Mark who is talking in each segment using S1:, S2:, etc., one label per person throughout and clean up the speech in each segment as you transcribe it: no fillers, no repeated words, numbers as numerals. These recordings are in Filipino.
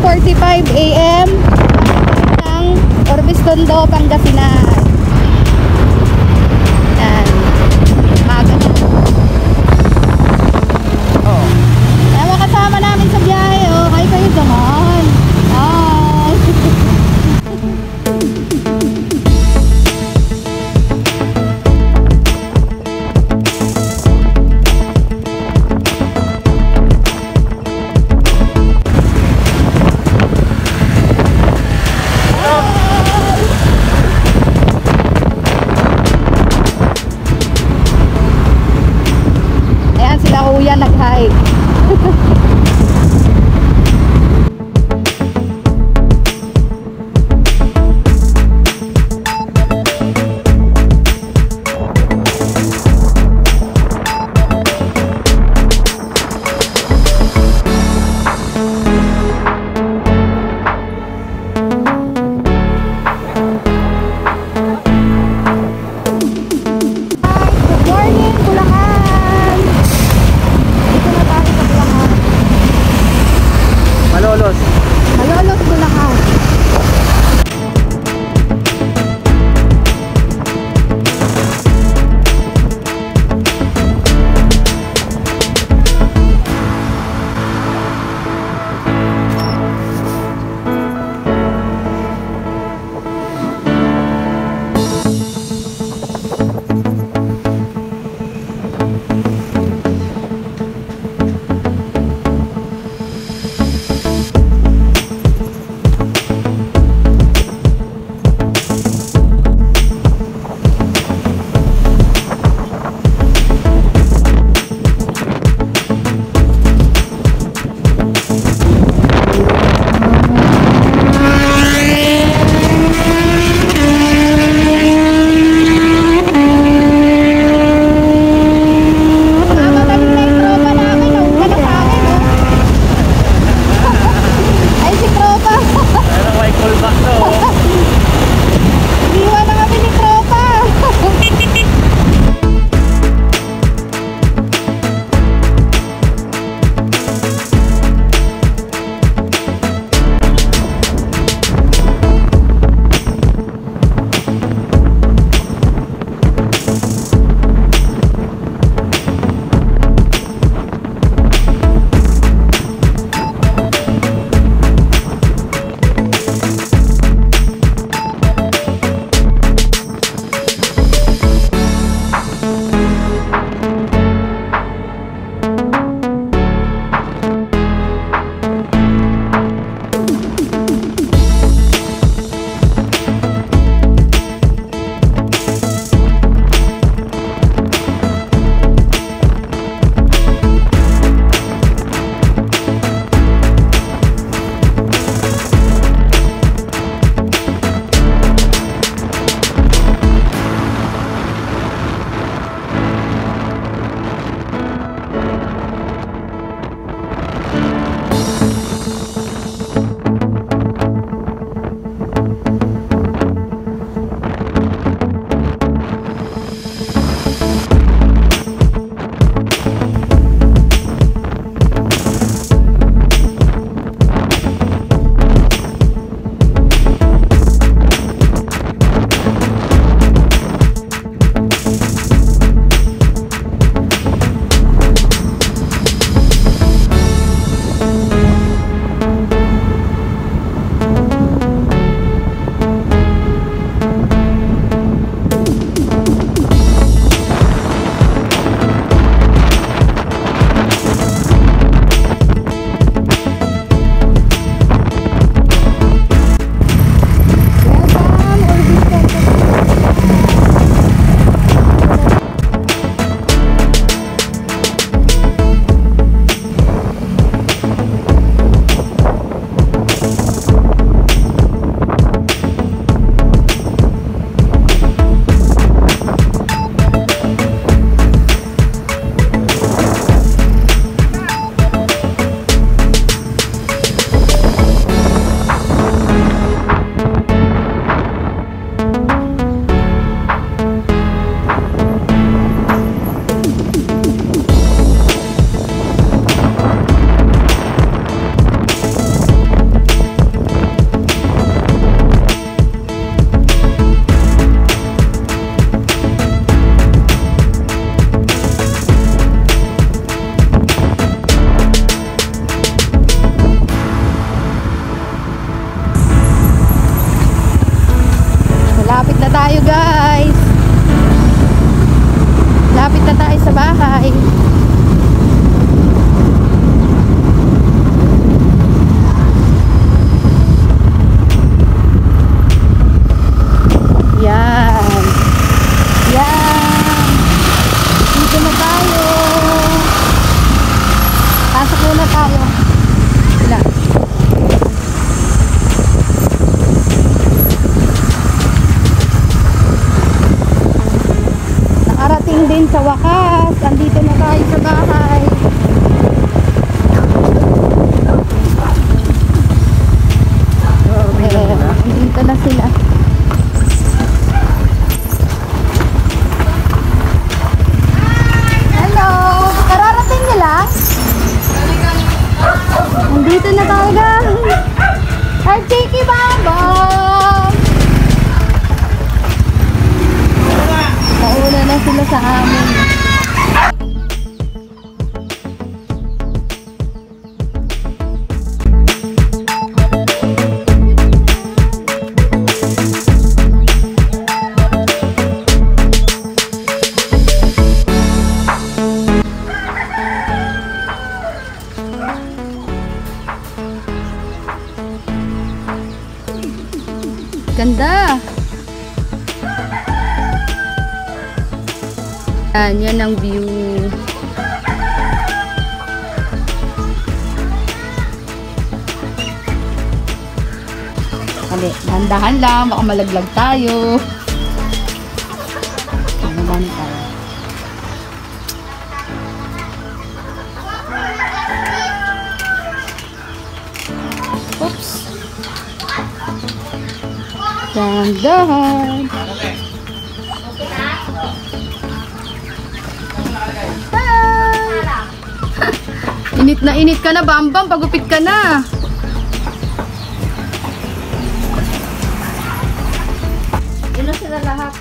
S1: 5:45 AM ng Orbis Tondo, Pangasinan. Yan. Maga na. Oh. Kaya makasama namin sa biyahe. Oh, kayo naman. Ah. Kuya nag-hike. Good morning, Bulacan! Dito na tayo sa Bulacan. tayo. Sila. Nakarating din sa wakas. Andito na tayo sa bahay. Andito na sila. Hello! Kararating nila? Andito na tayo guys. Hi, Chiki Baba! Nauna na sila sa amin. Ganda! Yan ang view. Kali, dahan-dahan lang, baka malaglag tayo. Dahan tayo. Oops. Dahan-dahan. Init na init ka na, Bambam. Pagupit ka na.
S2: Yun sila lahat.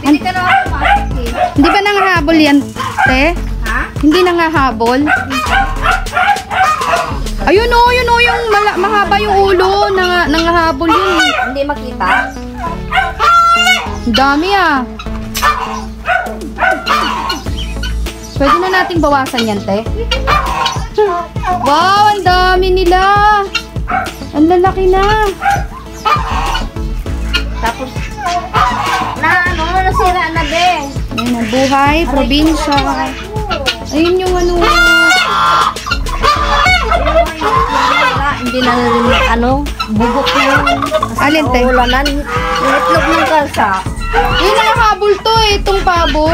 S2: Hindi ka na ako pumasok eh.
S1: Hindi ba nangahabol yan, te?
S2: Ha?
S1: Hindi nangahabol? Ayun o, yung mahaba yung ulo. Nangahabol yun.
S2: Hindi makita?
S1: Ang dami ah. Pwede na nating bawasan yan, te. Wow, ang dami nila. Ang lalaki na.
S2: Tapos, nasira na be.
S1: Ayun ang buhay, probinsya. Ayun yung ano.
S2: Hindi na rin, bubok yung
S1: Alin, te?
S2: ulanan. Yung itlog ng kalsa.
S1: Ayun, nakahabol to eh, itong pabo.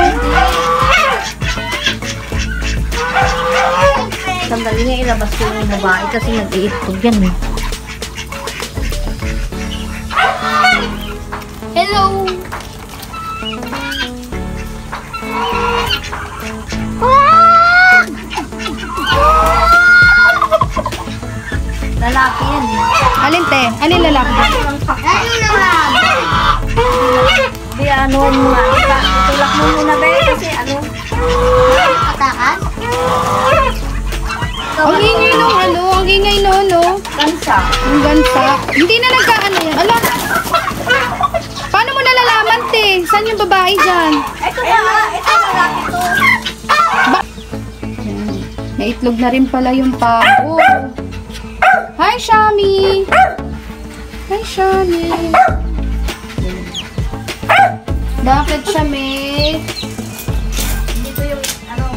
S2: Sandali nga ilabas ko yung babae kasi nag-iitlog yan eh.
S1: Hello!
S2: Lalaki yan eh.
S1: Alin, te? Alin lalaki?
S2: Di ano mo nga. Itulak mo muna be kasi patakas?
S1: Ang ingay nung ang ingay no.
S2: Kansa.
S1: Ang gansa. Hindi na nagkaano yan. Ala! Paano mo nalalaman, te? Saan yung babae dyan?
S2: Ito lalaki to.
S1: Yan. Naitlog na rin pala yung pabo. Hi, Shami! Hi, Shami! Bakit, Shami?
S2: Dito yung anak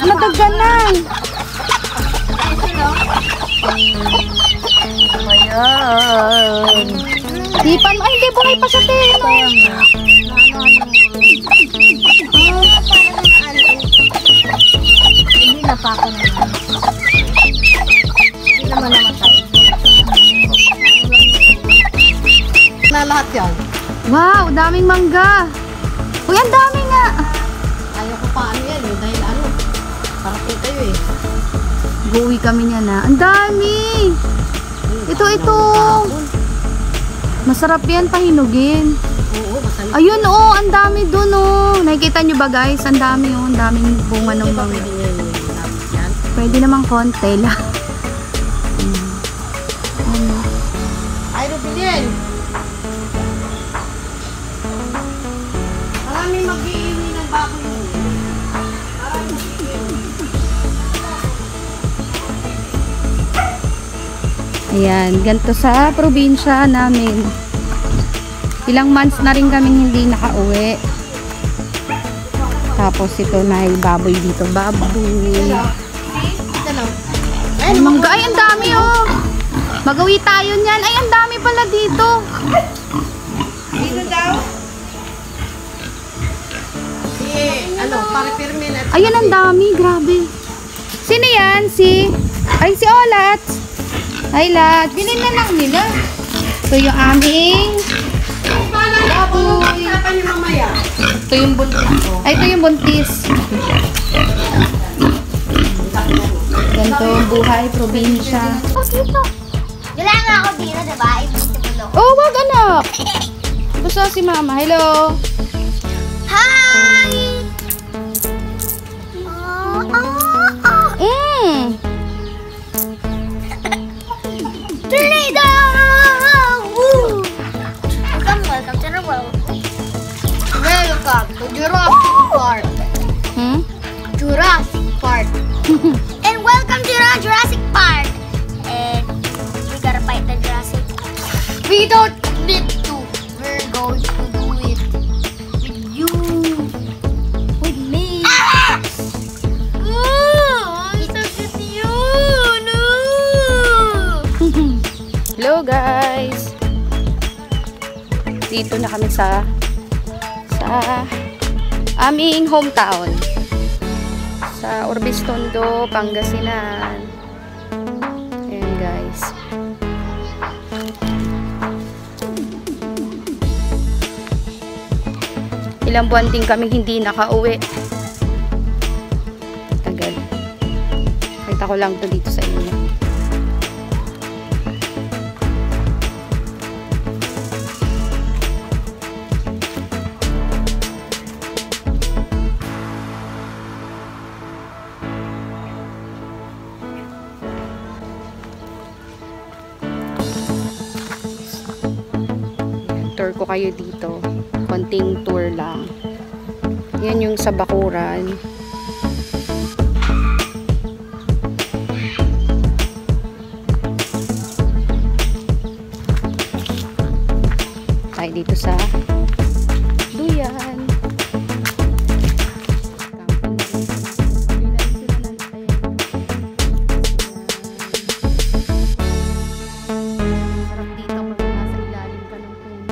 S2: na
S1: Nataganan!
S2: Ayan.
S1: Di pa, ay, hindi, buhay pa siya, te.
S2: Hindi na pa ako naman. Hindi naman namatay. Na lahat yan.
S1: Wow, daming mangga. Uy, ang dami nga.
S2: Ayaw ko pa yan eh. Dahil parating kayo eh.
S1: Buwi kami niya na. Ang dami. Ito. Masarap yan pahinugin.
S2: Oo, masarap.
S1: Ayun, ang dami dun, Nakikita nyo ba, guys? Ang dami, ang daming bunga ng mangga. Pwede namang konti lang.
S2: Ay, Rubilin. Marami mag-iiwi ng baboy yun.
S1: Ayan, ganito sa probinsya namin. Ilang months na rin kaming hindi nakauwi. Tapos ito na ay baboy dito. Baboy. Ay, mangga. Ay, ang dami oh. Magawi tayo niyan. Ay, ang dami pala dito.
S2: Dito daw? Pare-pirmin at...
S1: Ayan, ang dami. Grabe. Sino yan? Ay, si Olat. Ay, Lats.
S2: Bilhin na lang nila.
S1: Ito yung aming...
S2: Baboy.
S1: Ito yung buntis. Ay, ito yung buntis. Ganito ang buhay, probinsya.
S3: Wala nga ako dito, diba? Ibutibulong.
S1: Oh, wag anak. Gusto si mama. Hello.
S3: Hi! Tornado! Woo! Welcome to the world. Welcome to Jurassic Park. Jurassic Park. And welcome to the Jurassic Park. And we gotta fight the Jurassic. We don't need to. We're going to do it with you. With me. Ah! Oh, I'm so good to you. No.
S1: Hello guys. Dito na kami sa aming hometown. Sa Urbis Tondo, Pangasinan. Ayan guys. Ilang buwan din kami hindi nakauwi. Tagal. Kita ko lang to dito sa inyo. Tour ko kayo dito. Konting tour lang. Yan yung sa bakuran. Tayo dito sa Duyan. Sarap dito pag nasa ilalim ka ng puno.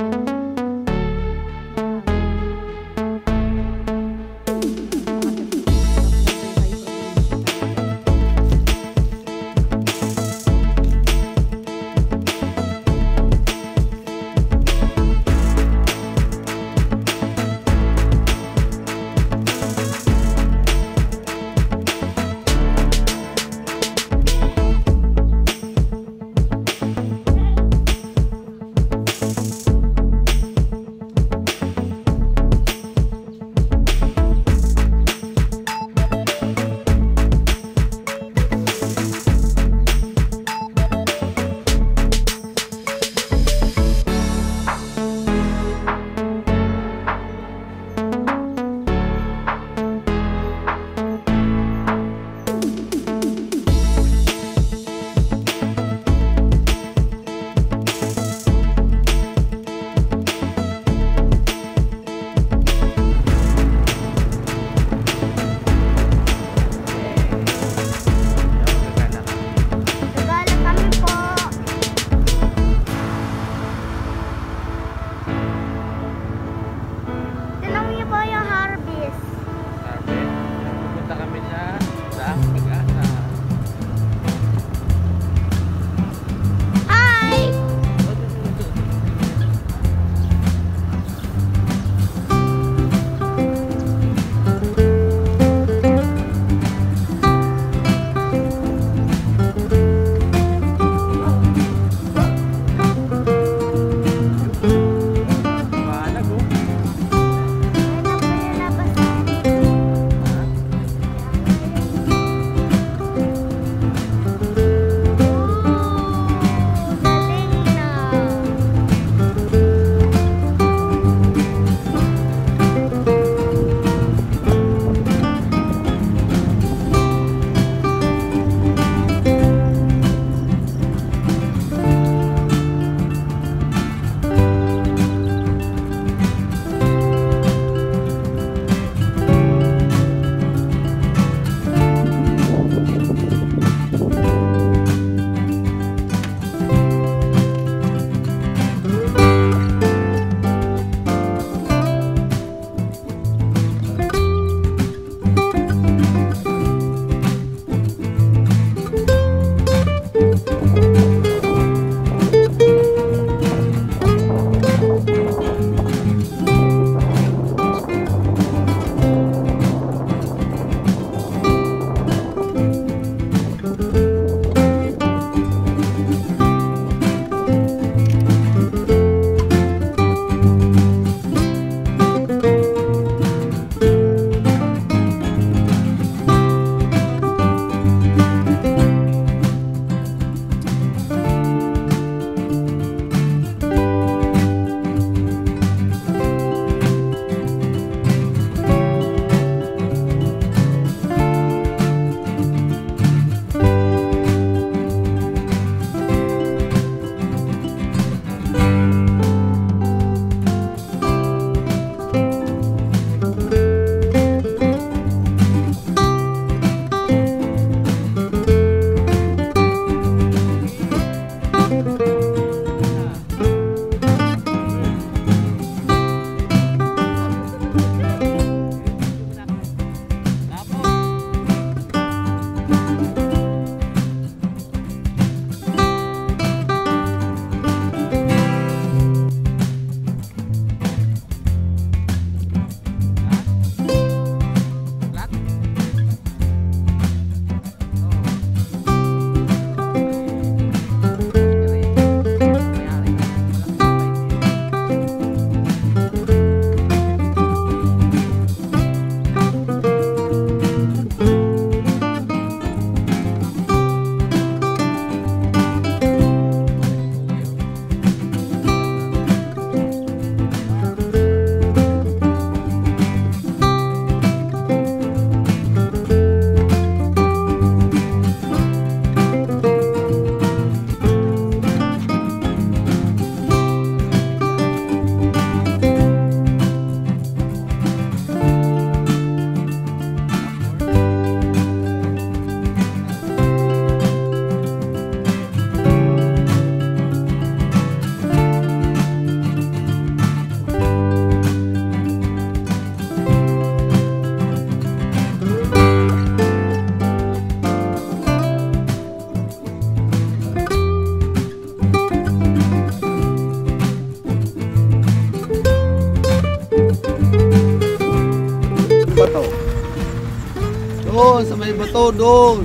S4: may bato doon.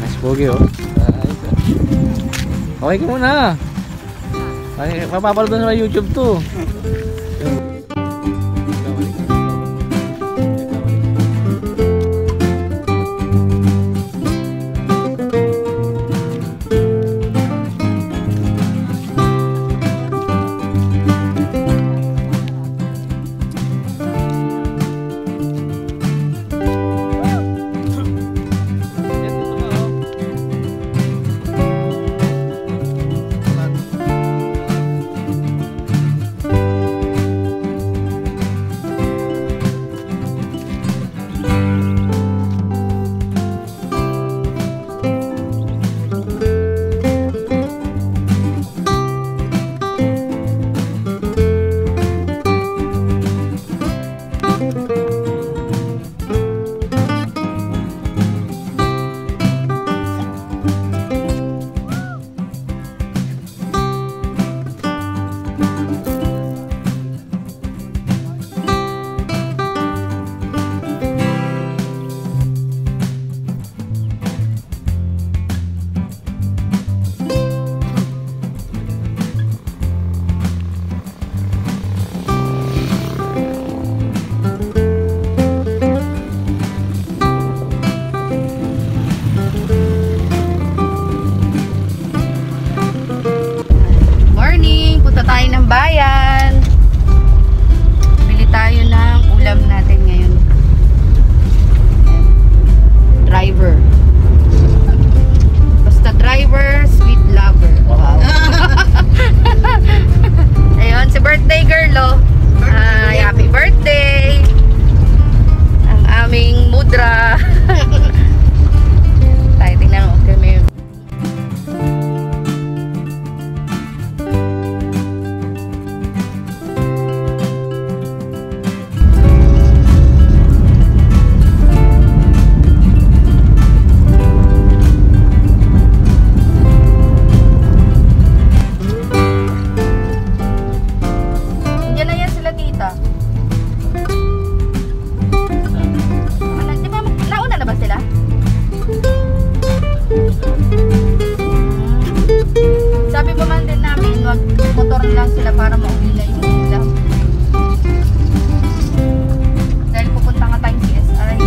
S5: Nice pogi oh. Okay ka muna. Ay, mapapalo doon sa YouTube to.
S1: Bayan. Bili tayo ng ulam natin ngayon. Driver. Basta driver, sweet lover. Wow. Ayun, si birthday girl oh. Happy birthday. Ang aming mudra. Tayo tingnan mo. Okay, may motor lang sila para mauwi na yung ulam. Dahil pupunta nga tayong CSI.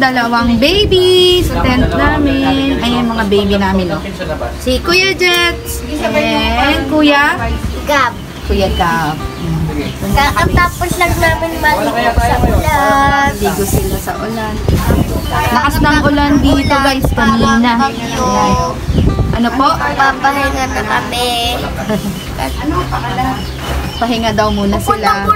S1: dalawang baby sa tent namin. Ayan mga baby namin, oh. Si Kuya Jets and Kuya
S3: Gab.
S1: Gab.
S3: Kakatapos lang namin maligo sa ulan.
S1: Ligo sila sa ulan. Lakas ng ulan dito guys kanina. Ayan. Ano po?
S3: Papahinga na kami.
S1: Pahinga daw muna sila.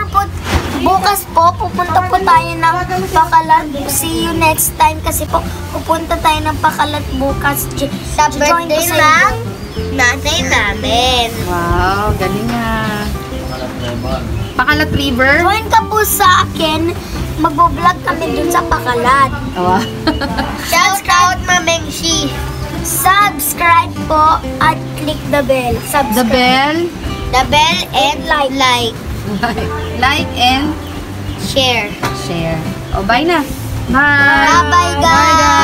S3: Bukas po, pupunta po tayo ng Bacalat. See you next time kasi po, pupunta tayo ng Bacalat bukas. Sa birthday ng nanay namin.
S1: Wow, galing nga. Bacalat River.
S3: Join ka po sa akin. Magbo-vlog kami dun sa Bacalat.
S1: Wow.
S3: Shout out, Mamengshi. Subscribe po at click the bell.
S1: The bell.
S3: The bell and like.
S1: Like and
S3: Share.
S1: share. O, bye na. Bye.
S3: Bye, guys.
S1: Bye, guys.